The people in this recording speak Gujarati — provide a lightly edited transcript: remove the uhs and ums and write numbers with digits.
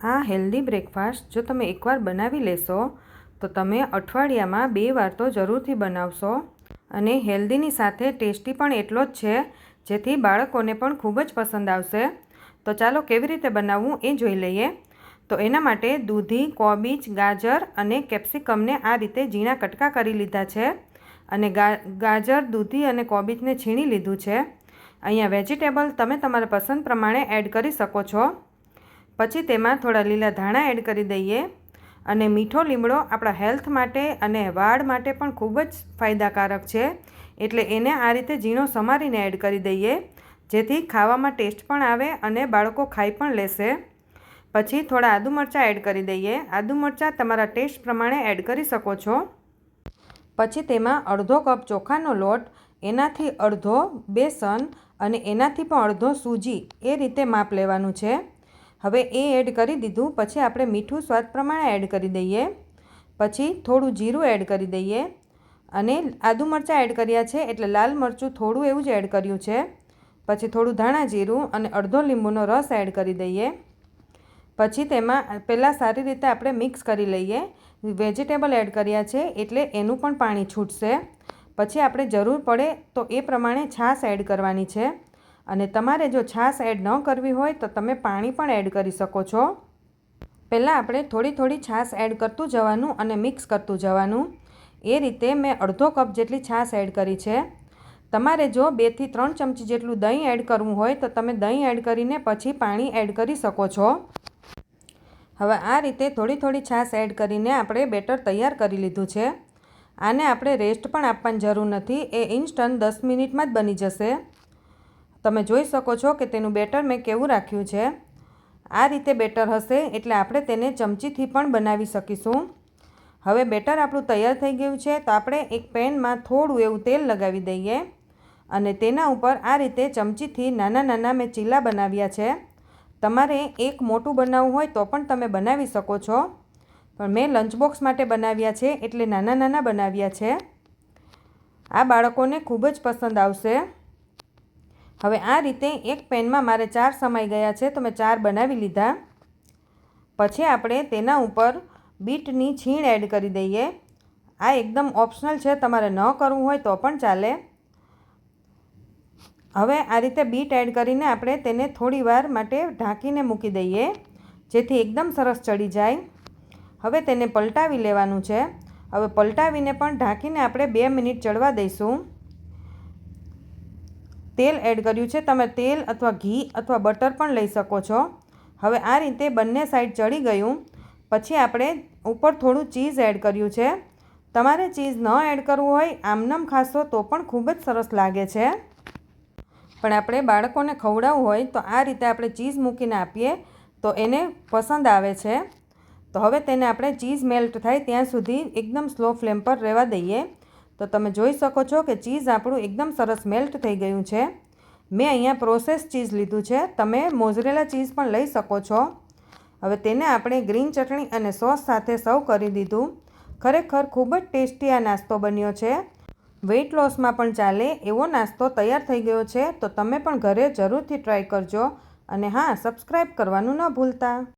આ હેલ્ધી બ્રેકફાસ્ટ જો તમે એકવાર બનાવી લેશો તો તમે અઠવાડિયામાં 2 વાર તો જરૂરથી બનાવશો અને હેલ્ધીની સાથે ટેસ્ટી પણ એટલો જ છે, જેથી બાળકોને પણ ખૂબ જ પસંદ આવશે. તો ચાલો કેવી રીતે બનાવવું એ જોઈ લઈએ. તો એના માટે દૂધી, કોબીજ, ગાજર અને કેપ્સિકમને આ રીતે ઝીણા કટકા કરી લીધા છે અને ગાજર, દૂધી અને કોબીજને છીણી લીધું છે. અહીંયા વેજીટેબલ તમે તમારા પસંદ પ્રમાણે એડ કરી શકો છો. પછી તેમાં થોડા લીલા ધાણા એડ કરી દઈએ અને મીઠો લીમડો આપણા હેલ્થ માટે અને વાળ માટે પણ ખૂબ જ ફાયદાકારક છે, એટલે એને આ રીતે ઝીણો સમારીને એડ કરી દઈએ, જેથી ખાવામાં ટેસ્ટ પણ આવે અને બાળકો ખાઈ પણ લેશે. પછી થોડા આદુ મરચાં એડ કરી દઈએ. આદુ મરચાં તમારા ટેસ્ટ પ્રમાણે એડ કરી શકો છો. પછી તેમાં અડધો કપ ચોખાનો લોટ, એનાથી અડધો બેસન અને એનાથી પણ અડધો સૂજી, એ રીતે માપ લેવાનું છે. હવે એ એડ કરી દીધું. પછી આપણે મીઠું સ્વાદ પ્રમાણે એડ કરી દઈએ. પછી થોડું જીરું એડ કરી દઈએ અને આદુ મરચાં એડ કર્યા છે એટલે લાલ મરચું થોડું એવું જ એડ કર્યું છે. પછી થોડું ધાણા જીરું અને અડધો લીંબુનો રસ એડ કરી દઈએ. પછી તેમાં પહેલાં સારી રીતે આપણે મિક્સ કરી લઈએ. વેજીટેબલ એડ કર્યા છે એટલે એનું પણ પાણી છૂટશે. પછી આપણે જરૂર પડે તો એ પ્રમાણે છાશ એડ કરવાની છે અને તમારે જો છાશ એડ ન કરવી હોય તો તમે પાણી પણ એડ કરી શકો છો. પહેલાં આપણે થોડી થોડી છાશ એડ કરતું જવાનું અને મિક્સ કરતું જવાનું. એ રીતે મેં અડધો કપ જેટલી છાશ એડ કરી છે. તમારે જો 2 થી 3 ચમચી જેટલું દહીં એડ કરવું હોય તો તમે દહીં એડ કરીને પછી પાણી એડ કરી શકો છો. હવે આ રીતે થોડી થોડી છાશ એડ કરીને આપણે બેટર તૈયાર કરી લીધું છે. આને આપણે રેસ્ટ પણ આપવાની જરૂર નથી, એ ઇન્સ્ટન્ટ 10 મિનિટમાં જ બની જશે. તમે જોઈ શકો છો કે તેનું બેટર મેં કેવું રાખ્યું છે. આ રીતે બેટર હશે એટલે આપણે તેને ચમચીથી પણ બનાવી શકીશું. હવે બેટર આપણું તૈયાર થઈ ગયું છે તો આપણે એક પેનમાં થોડું એવું તેલ લગાવી દઈએ અને તેના ઉપર આ રીતે ચમચીથી નાના નાના મેં ચીલા બનાવ્યા છે. તમારે એક મોટું બનાવવું હોય તો પણ તમે બનાવી શકો છો, પણ મેં લંચ બોક્સ માટે બનાવ્યા છે એટલે નાના નાના બનાવ્યા છે. આ બાળકોને ખૂબ જ પસંદ આવશે. હવે આ રીતે એક પેનમાં મારે 4 સમાઈ ગયા છે તો મેં 4 બનાવી લીધા. પછી આપણે તેના ઉપર બીટની છીણ એડ કરી દઈએ. આ એકદમ ઓપ્શનલ છે, તમારે ન કરવું હોય તો પણ ચાલે. હવે આ રીતે બીટ એડ કરીને આપણે તેને થોડી વાર માટે ઢાંકીને મૂકી દઈએ, જેથી એકદમ સરસ ચડી જાય. હવે તેને પલટાવી લેવાનું છે. હવે પલટાવીને પણ ઢાંકીને આપણે 2 મિનિટ ચડવા દઈશું. તેલ એડ કર્યું છે, તમે તેલ અથવા ઘી અથવા બટર પણ લઈ શકો છો. હવે આ રીતે બંને સાઈડ ચડી ગયું. પછી આપણે ઉપર થોડું ચીઝ એડ કર્યું છે. તમારે ચીઝ ન એડ કરવું હોય, આમનામ ખાશો તો પણ ખૂબ જ સરસ લાગે છે, પણ આપણે બાળકોને ખવડાવવું હોય તો આ રીતે આપણે ચીઝ મૂકીને આપીએ તો એને પસંદ આવે છે. તો હવે તેને આપણે ચીઝ મેલ્ટ થાય ત્યાં સુધી એકદમ સ્લો ફ્લેમ પર રહેવા દઈએ. તો તમે જોઈ શકો છો કે ચીઝ આપણું એકદમ સરસ મેલ્ટ થઈ ગયું છે. મેં અહીંયા પ્રોસેસ ચીઝ લીધું છે, તમે મોઝરેલા ચીઝ પણ લઈ શકો છો. હવે તેને આપણે ગ્રીન ચટણી અને સોસ સાથે સર્વ કરી દીધું. ખરેખર ખૂબ જ ટેસ્ટી આ નાસ્તો બન્યો છે. વેઇટ લોસમાં પણ ચાલે એવો નાસ્તો તૈયાર થઈ ગયો છે. તો તમે પણ ઘરે જરૂરથી ટ્રાય કરજો અને હા, સબસ્ક્રાઈબ કરવાનું ન ભૂલતા.